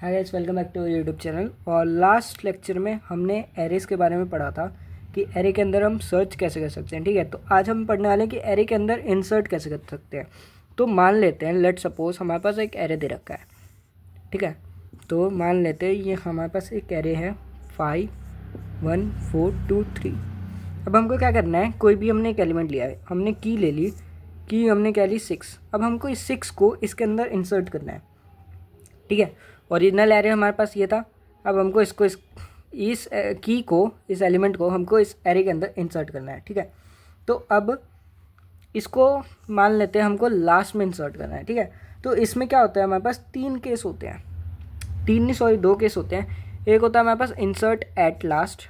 Hi guys, welcome back to YouTube channel. और last lecture में हमने एरेस के बारे में पढ़ा था कि एरे के अंदर हम सर्च कैसे कर सकते हैं। ठीक है, तो आज हम पढ़ने वाले हैं कि एरे के अंदर इंसर्ट कैसे कर सकते हैं। तो मान लेते हैं, लेट सपोज हमारे पास एक एरे दे रखा है। ठीक है, तो मान लेते हैं ये हमारे पास एक एरे है 5 1 4 2 3। अब हमको क्या करना है, कोई भी हमने एक एलिमेंट लिया है, हमने की ले ली, की हमने क्या ली 6। अब हमको इस 6 को इसके अंदर इंसर्ट करना है। ठीक है, ओरिजिनल एरे हमारे पास ये था। अब हमको इसको इस की को, इस एलिमेंट को हमको इस एरे के अंदर इंसर्ट करना है। ठीक है, तो अब इसको मान लेते हैं हमको लास्ट में इंसर्ट करना है। ठीक है, तो इसमें क्या होता है, हमारे पास 3 केस होते हैं, 3 नहीं सॉरी 2 केस होते हैं। एक होता है हमारे पास इंसर्ट एट लास्ट,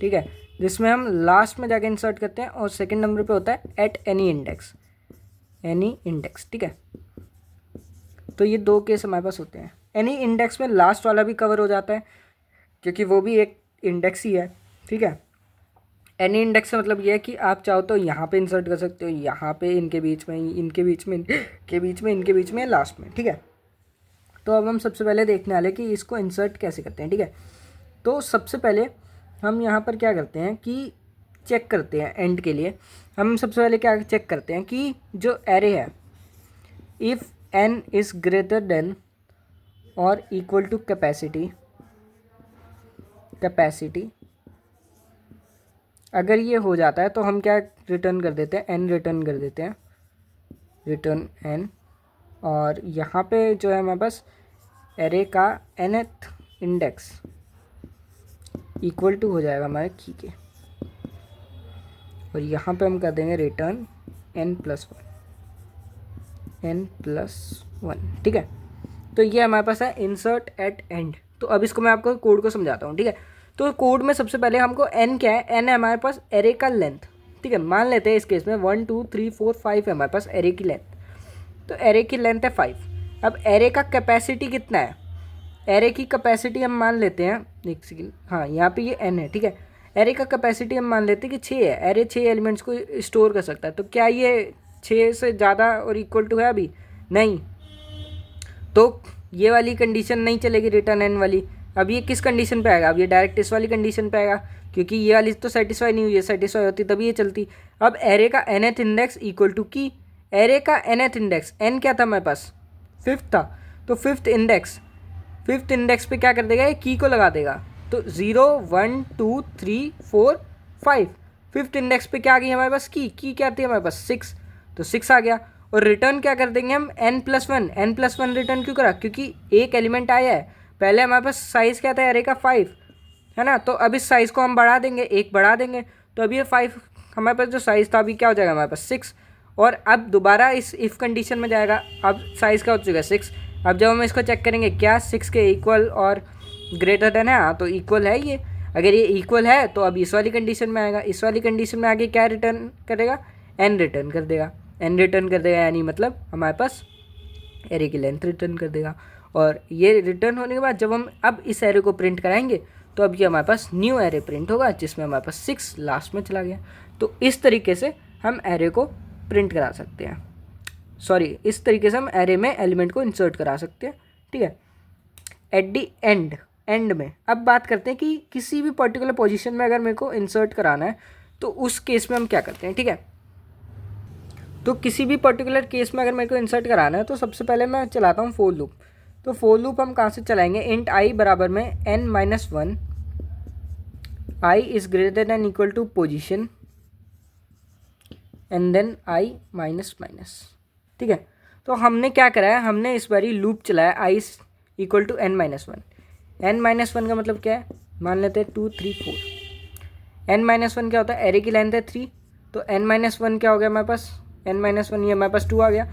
ठीक है, जिसमें हम लास्ट में जाके इंसर्ट करते हैं, और सेकंड नंबर पे होता है at any index, any index. ठीक है, तो ये 2 केस हमारे पास होते हैं। एनी इंडेक्स में लास्ट वाला भी कवर हो जाता है क्योंकि वो भी एक इंडेक्स ही है। ठीक है, एनी इंडेक्स का मतलब ये है कि आप चाहो तो यहाँ पे इंसर्ट कर सकते हो, यहाँ पे, इनके बीच में, इनके बीच में, इनके बीच में, इनके बीच में, लास्ट में। ठीक है, तो अब हम सबसे पहले देखने वाले कि इसको इंसर्ट कैसे करते हैं। ठीक है, तो सबसे पहले हम यहाँ पर क्या करते हैं कि चेक करते हैं एंड के लिए। हम सबसे पहले क्या चेक करते हैं कि जो एरे है, if n is greater than और इक्वल टू कैपेसिटी, अगर ये हो जाता है तो हम क्या रिटर्न कर देते हैं, n रिटर्न कर देते हैं, रिटर्न n। और यहाँ पे जो है हमारे पास एरे का nth इंडेक्स इक्वल टू हो जाएगा हमारे की के, और यहाँ पे हम कर देंगे रिटर्न n+1। ठीक है, तो ये हमारे पास है इंसर्ट एट एंड। तो अब इसको मैं आपको कोड को समझाता हूँ। ठीक है, तो कोड में सबसे पहले हमको n क्या है, n है हमारे पास एरे का लेंथ। ठीक है, मान लेते हैं इस केस में 1 2 3 4 5 है हमारे पास एरे की लेंथ, तो एरे की लेंथ है 5। अब एरे का कैपेसिटी कितना है, एरे की कैपेसिटी हम मान लेते हैं, एक सेकेंड, हाँ यहाँ पे ये n है। ठीक है, एरे का कैपेसिटी हम मान लेते हैं कि 6 है। एरे 6 एलिमेंट्स को स्टोर कर सकता है, तो क्या ये 6 से ज़्यादा और इक्वल टू है? अभी नहीं, तो ये वाली कंडीशन नहीं चलेगी, रिटर्न एन वाली। अब ये किस कंडीशन पे आएगा, अब ये डायरेक्ट इस वाली कंडीशन पे आएगा, क्योंकि ये वाली तो सेटिस्फाई नहीं हुई है, सेटिस्फाई होती तभी ये चलती। अब एरे का nth इंडेक्स इक्वल टू की, एरे का nth इंडेक्स, n क्या था हमारे पास, 5th था, तो 5th इंडेक्स पे क्या कर देगा, ये की को लगा देगा, तो 0 1 2 3 4 5। 5th इंडेक्स पे क्या आ गई हमारे पास, की क्या थी हमारे पास 6, तो 6 आ गया। और रिटर्न क्या कर देंगे हम, n+1 रिटर्न क्यों करा, क्योंकि एक एलिमेंट आया है। पहले हमारे पास साइज़ क्या था एरे का 5 है ना, तो अब इस साइज़ को हम बढ़ा देंगे, एक बढ़ा देंगे, तो अभी ये 5 हमारे पास जो साइज़ था अभी क्या हो जाएगा हमारे पास 6। और अब दोबारा इस इफ़ कंडीशन में जाएगा, अब साइज़ क्या हो चुका है 6। अब जब हम इसको चेक करेंगे क्या 6 के इक्वल और ग्रेटर देन है, हाँ तो इक्वल है ये। अगर ये इक्वल है तो अब इस वाली कंडीशन में आएगा, इस वाली कंडीशन में आगे क्या रिटर्न करेगा, n रिटर्न कर देगा, यानी मतलब हमारे पास एरे की लेंथ रिटर्न कर देगा। और ये रिटर्न होने के बाद जब हम अब इस एरे को प्रिंट कराएंगे तो अब ये हमारे पास न्यू एरे प्रिंट होगा, जिसमें हमारे पास 6 लास्ट में चला गया। तो इस तरीके से हम एरे को प्रिंट करा सकते हैं, सॉरी इस तरीके से हम एरे में एलिमेंट को इंसर्ट करा सकते हैं। ठीक है, एट दी एंड में अब बात करते हैं कि किसी भी पर्टिकुलर पोजीशन में अगर मेरे को इंसर्ट कराना है तो उस केस में हम क्या करते हैं। ठीक है, तो किसी भी पर्टिकुलर केस में अगर मेरे को इंसर्ट कराना है तो सबसे पहले मैं चलाता हूँ फोर लूप। तो फोर लूप हम कहाँ से चलाएंगे, इंट आई बराबर में n-1, i is greater than equal to position and then i minus minus. ठीक है, तो हमने क्या करा है, हमने इस बारी लूप चलाया I equal to n-1। n-1 का मतलब क्या है, मान लेते हैं 2 3 4। n-1 क्या होता है, एरे की लेंथ है 3, तो n-1 क्या हो गया हमारे पास, n-1 ये हमारे पास 2 आ गया,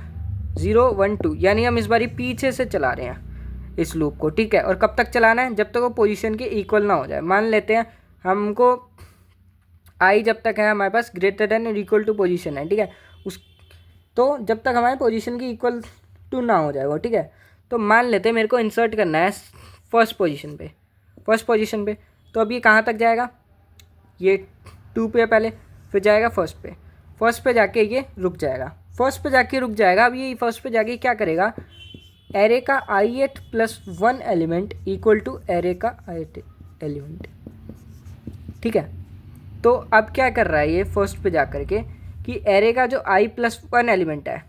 0 1 2, यानी हम इस बारी पीछे से चला रहे हैं इस लूप को। ठीक है, और कब तक चलाना है, जब तक वो पोजीशन के इक्वल ना हो जाए। मान लेते हैं हमको आई जब तक है हमारे पास ग्रेटर देन और इक्वल टू पोजीशन है। ठीक है, उस तो जब तक हमारे पोजीशन की इक्वल टू ना हो जाए वो। ठीक है, तो मान लेते हैं मेरे को इंसर्ट करना है फर्स्ट पोजीशन पे, तो अब ये कहाँ तक जाएगा, ये 2 पे पहले, फिर जाएगा फर्स्ट पे जाके ये रुक जाएगा, अब ये फर्स्ट पे जाके क्या करेगा, एरे का ith plus 1 element equal to array का ith एलिमेंट। ठीक है, तो अब क्या कर रहा है ये फर्स्ट पे जा कर के कि एरे का जो i प्लस 1 एलिमेंट है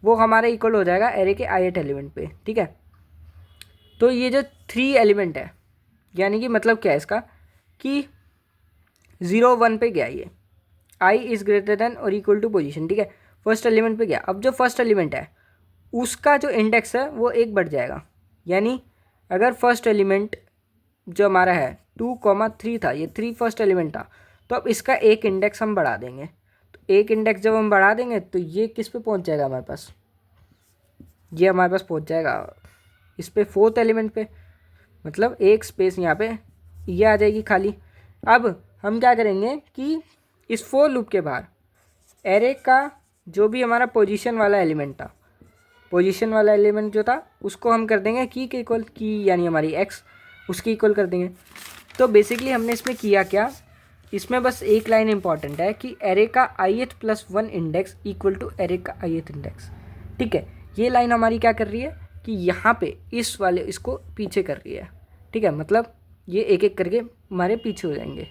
वो हमारा इक्वल हो जाएगा एरे के ith एलिमेंट पे। ठीक है, तो ये जो 3 एलिमेंट है यानी कि मतलब क्या है इसका कि 0 1 पे गया ये i इज़ ग्रेटर देन और इक्वल टू पोजीशन। ठीक है, फर्स्ट एलिमेंट पे गया। अब जो फर्स्ट एलिमेंट है उसका जो इंडेक्स है वो 1 बढ़ जाएगा। यानी अगर फर्स्ट एलिमेंट जो हमारा है 2,3 था, ये 3 फर्स्ट एलिमेंट था, तो अब इसका एक इंडेक्स हम बढ़ा देंगे। तो एक इंडेक्स जब हम बढ़ा देंगे तो ये किस पे पहुंच जाएगा हमारे पास, ये हमारे पास पहुंच जाएगा इस पे 4th एलिमेंट पे। मतलब एक स्पेस यहाँ पे ये आ जाएगी खाली। अब हम क्या करेंगे कि इस फॉर लूप के बाहर एरे का जो भी हमारा पोजीशन वाला एलिमेंट था, पोजीशन वाला एलिमेंट जो था उसको हम कर देंगे की के इक्वल, की यानी हमारी एक्स उसकी इक्वल कर देंगे। तो बेसिकली हमने इसमें किया क्या, इसमें बस एक लाइन इंपॉर्टेंट है कि एरे का ith plus 1 index equal to array का ith इंडेक्स। ठीक है, ये लाइन हमारी क्या कर रही है कि यहाँ पे इस वाले इसको पीछे कर रही है। ठीक है, मतलब ये एक एक करके हमारे पीछे हो जाएंगे।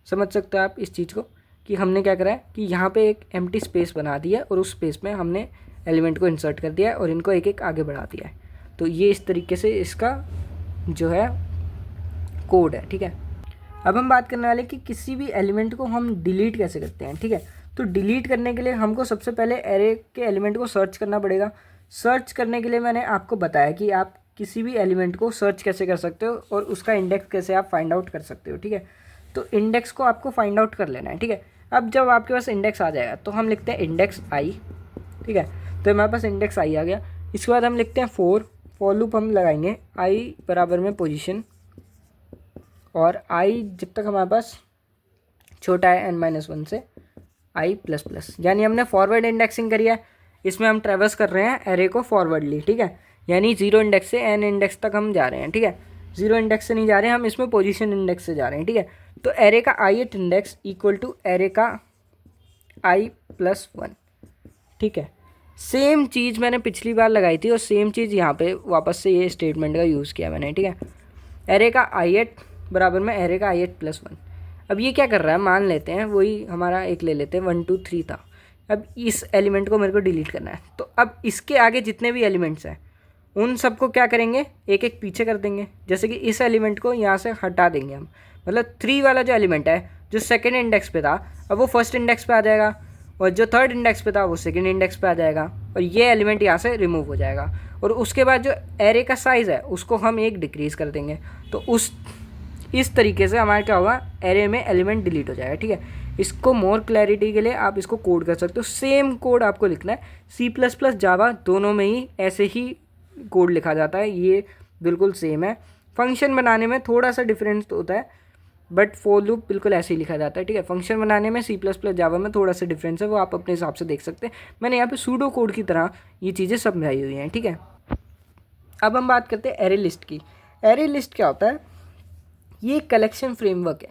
समझ सकते हो आप इस चीज़ को कि हमने क्या करा है कि यहाँ पे एक एम्प्टी स्पेस बना दिया है और उस स्पेस में हमने एलिमेंट को इंसर्ट कर दिया है और इनको एक एक आगे बढ़ा दिया है। तो ये इस तरीके से इसका जो है कोड है। ठीक है, अब हम बात करने वाले कि किसी भी एलिमेंट को हम डिलीट कैसे करते हैं। ठीक है, तो डिलीट करने के लिए हमको सबसे पहले एरे के एलिमेंट को सर्च करना पड़ेगा। सर्च करने के लिए मैंने आपको बताया कि आप किसी भी एलिमेंट को सर्च कैसे कर सकते हो और उसका इंडेक्स कैसे आप फाइंड आउट कर सकते हो। ठीक है, तो इंडेक्स को आपको फाइंड आउट कर लेना है। ठीक है, अब जब आपके पास इंडेक्स आ जाएगा तो हम लिखते हैं इंडेक्स आई। ठीक है, तो हमारे पास इंडेक्स आई आ गया। इसके बाद हम लिखते हैं फॉर लूप हम लगाएंगे आई बराबर में पोजीशन, और आई जब तक हमारे पास छोटा है n-1 से i प्लस प्लस, यानी हमने फॉरवर्ड इंडेक्सिंग करी है। इसमें हम ट्रेवर्स कर रहे हैं एरे को फॉरवर्डली। ठीक है, यानी 0 इंडेक्स से n इंडेक्स तक हम जा रहे हैं। ठीक है, 0 इंडेक्स से नहीं जा रहे हैं हम, इसमें पोजीशन इंडेक्स से जा रहे हैं। ठीक है, तो एरे का ith index equal to array का i प्लस 1। ठीक है, सेम चीज़ मैंने पिछली बार लगाई थी और सेम चीज़ यहाँ पे वापस से ये स्टेटमेंट का यूज़ किया मैंने। ठीक है, एरे का ith बराबर में एरे का ith प्लस 1। अब ये क्या कर रहा है, मान लेते हैं वही हमारा एक ले लेते हैं 1 2 3 था। अब इस एलिमेंट को मेरे को डिलीट करना है, तो अब इसके आगे जितने भी एलिमेंट्स हैं उन सबको क्या करेंगे, एक एक पीछे कर देंगे। जैसे कि इस एलिमेंट को यहाँ से हटा देंगे हम, मतलब 3 वाला जो एलिमेंट है जो सेकेंड इंडेक्स पे था अब वो फर्स्ट इंडेक्स पे आ जाएगा, और जो थर्ड इंडेक्स पे था वो सेकेंड इंडेक्स पे आ जाएगा, और ये एलिमेंट यहाँ से रिमूव हो जाएगा। और उसके बाद जो एरे का साइज़ है उसको हम एक डिक्रीज़ कर देंगे। तो इस तरीके से हमारा क्या होगा, एरे में एलिमेंट डिलीट हो जाएगा। ठीक है, इसको मोर क्लैरिटी के लिए आप इसको कोड कर सकते हो। सेम कोड आपको लिखना है, C++ जावा दोनों में ही ऐसे ही कोड लिखा जाता है, ये बिल्कुल सेम है। फंक्शन बनाने में थोड़ा सा डिफरेंस तो होता है, बट फॉर लूप बिल्कुल ऐसे ही लिखा जाता है। ठीक है, फंक्शन बनाने में C++ जावा में थोड़ा सा डिफरेंस है, वो आप अपने हिसाब से देख सकते हैं। मैंने यहाँ पे सूडो कोड की तरह ये चीज़ें समझाई हुई हैं। ठीक है, अब हम बात करते हैं एरे लिस्ट की। एरे लिस्ट क्या होता है, ये कलेक्शन फ्रेमवर्क है,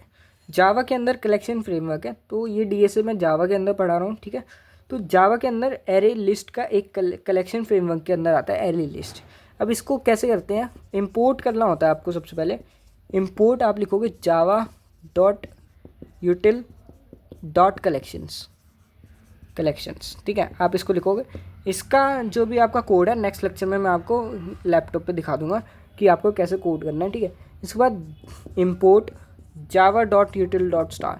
जावा के अंदर कलेक्शन फ्रेमवर्क है। तो ये DSA मैं जावा के अंदर पढ़ा रहा हूँ। ठीक है, तो जावा के अंदर एरे लिस्ट का एक कलेक्शन फ्रेमवर्क के अंदर आता है एरे लिस्ट। अब इसको कैसे करते हैं, इंपोर्ट करना होता है आपको। सबसे पहले इंपोर्ट आप लिखोगे java.util.collections। ठीक है, आप इसको लिखोगे। इसका जो भी आपका कोड है नेक्स्ट लेक्चर में मैं आपको लैपटॉप पे दिखा दूंगा कि आपको कैसे कोड करना है। ठीक है, इसके बाद इंपोर्ट java.util.star।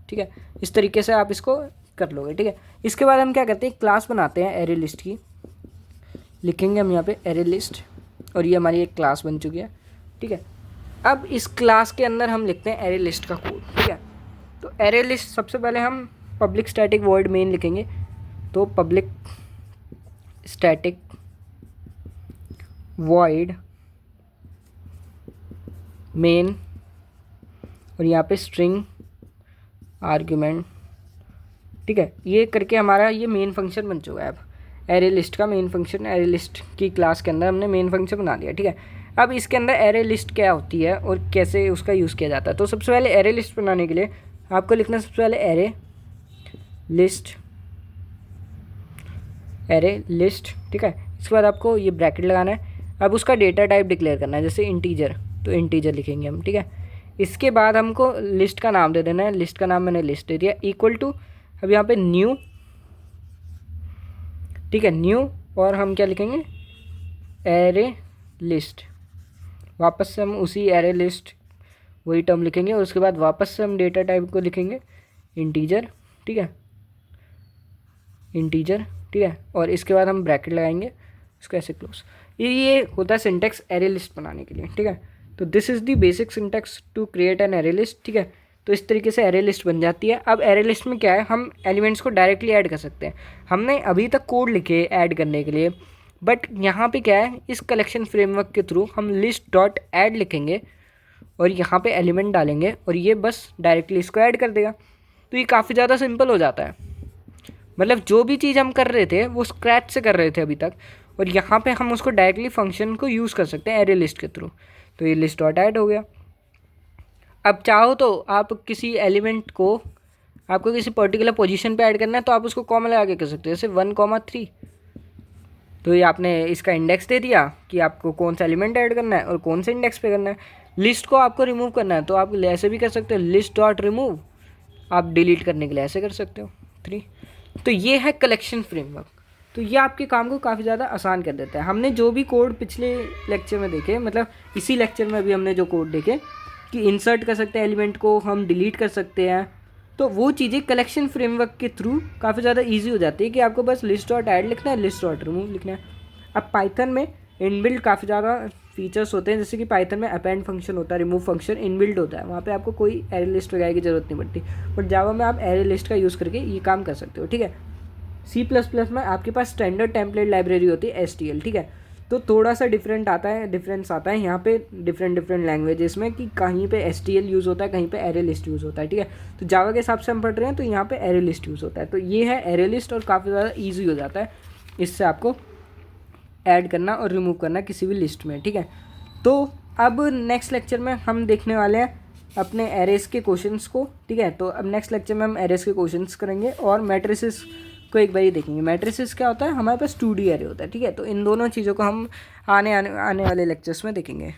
ठीक है, इस तरीके से आप इसको कर लोगे। ठीक है, इसके बाद हम क्या करते हैं, क्लास बनाते हैं एरे लिस्ट की। लिखेंगे हम यहाँ पे एरे लिस्ट, और ये हमारी एक क्लास बन चुकी है। ठीक है, अब इस क्लास के अंदर हम लिखते हैं एरे लिस्ट का कोड। ठीक है, तो एरे लिस्ट सबसे पहले हम पब्लिक स्टैटिक वॉइड मेन लिखेंगे। तो पब्लिक स्टैटिक वॉइड मेन, और यहाँ पे स्ट्रिंग आर्ग्यूमेंट। ठीक है, ये करके हमारा ये मेन फंक्शन बन चुका है। अब एरे लिस्ट का मेन फंक्शन, एरे लिस्ट की क्लास के अंदर हमने मेन फंक्शन बना दिया। ठीक है, अब इसके अंदर एरे लिस्ट क्या होती है और कैसे उसका यूज़ किया जाता है। तो सबसे पहले एरे लिस्ट बनाने के लिए आपको लिखना है सबसे पहले एरे लिस्ट एरे लिस्ट, ठीक है। इसके बाद आपको ये ब्रैकेट लगाना है। अब उसका डेटा टाइप डिक्लेयर करना है, जैसे इंटीजर, तो इंटीजर लिखेंगे हम, ठीक है। इसके बाद हमको लिस्ट का नाम दे देना है। लिस्ट का नाम मैंने लिस्ट दे दिया, इक्वल टू अब यहाँ पे न्यू, ठीक है, न्यू, और हम क्या लिखेंगे, एरे लिस्ट। वापस से हम उसी एरे लिस्ट वही टर्म लिखेंगे, और उसके बाद वापस से हम डेटा टाइप को लिखेंगे इंटीजर, ठीक है, इंटीजर, ठीक है। और इसके बाद हम ब्रैकेट लगाएंगे, इसको ऐसे क्लोज। ये होता है सिंटेक्स एरे लिस्ट बनाने के लिए, ठीक है। तो this is the basic syntax to create an array list, ठीक है। तो इस तरीके से एरे लिस्ट बन जाती है। अब एरे लिस्ट में क्या है, हम एलिमेंट्स को डायरेक्टली ऐड कर सकते हैं। हमने अभी तक कोड लिखे ऐड करने के लिए, बट यहाँ पे क्या है, इस कलेक्शन फ्रेमवर्क के थ्रू हम लिस्ट डॉट ऐड लिखेंगे और यहाँ पे एलिमेंट डालेंगे और ये बस डायरेक्टली इसको ऐड कर देगा। तो ये काफ़ी ज़्यादा सिंपल हो जाता है। मतलब जो भी चीज़ हम कर रहे थे वो स्क्रैच से कर रहे थे अभी तक, और यहाँ पे हम उसको डायरेक्टली फंक्शन को यूज़ कर सकते हैं एरे लिस्ट के थ्रू। तो ये लिस्ट डॉट ऐड हो गया। अब चाहो तो आप किसी एलिमेंट को, आपको किसी पर्टिकुलर पोजीशन पे ऐड करना है तो आप उसको कॉमा लगा के कर सकते हो, जैसे 1,3। तो ये आपने इसका इंडेक्स दे दिया कि आपको कौन सा एलिमेंट ऐड करना है और कौन से इंडेक्स पे करना है। लिस्ट को आपको रिमूव करना है तो आप ऐसे भी कर सकते हो, लिस्ट डॉट रिमूव। आप डिलीट करने के लिए ऐसे कर सकते हो 3। तो ये है कलेक्शन फ्रेमवर्क। तो ये आपके काम को काफ़ी ज़्यादा आसान कर देता है। हमने जो भी कोड पिछले लेक्चर में देखे, मतलब इसी लेक्चर में भी हमने जो कोड देखे कि इंसर्ट कर सकते हैं एलिमेंट को, हम डिलीट कर सकते हैं, तो वो चीज़ें कलेक्शन फ्रेमवर्क के थ्रू काफ़ी ज़्यादा ईजी हो जाती है कि आपको बस लिस्ट डॉट ऐड लिखना है, लिस्ट डॉट रिमूव लिखना है। अब पाइथन में इनबिल्ट काफ़ी ज़्यादा फीचर्स होते हैं, जैसे कि पाइथन में अपेंड फंक्शन होता है, रिमूव फंक्शन इनबिल्ट होता है, वहाँ पे आपको कोई एरे लिस्ट वगैरह की ज़रूरत नहीं पड़ती। बट जावा में आप एरे लिस्ट का यूज़ करके ये काम कर सकते हो, ठीक है। C++ में आपके पास स्टैंडर्ड टेम्पलेट लाइब्रेरी होती है STL, ठीक है। तो थोड़ा सा डिफरेंस आता है यहाँ पे डिफरेंट लैंग्वेजेस में, कि कहीं पे STL यूज़ होता है, कहीं पे एरे लिस्ट यूज़ होता है, ठीक है। तो जावा के हिसाब से हम पढ़ रहे हैं तो यहाँ पे एरे लिस्ट यूज़ होता है। तो ये है एरे लिस्ट, और काफ़ी ज़्यादा ईजी हो जाता है इससे आपको ऐड करना और रिमूव करना किसी भी लिस्ट में, ठीक है। तो अब नेक्स्ट लेक्चर में हम देखने वाले हैं अपने एरेस के क्वेश्चंस को, ठीक है। तो अब नेक्स्ट लेक्चर में हम एरेस के क्वेश्चंस करेंगे और मैट्रिसेस को एक बार ही देखेंगे। मैट्रिसेस क्या होता है, हमारे पास 2D एरे होता है, ठीक है। तो इन दोनों चीज़ों को हम आने वाले लेक्चर्स में देखेंगे।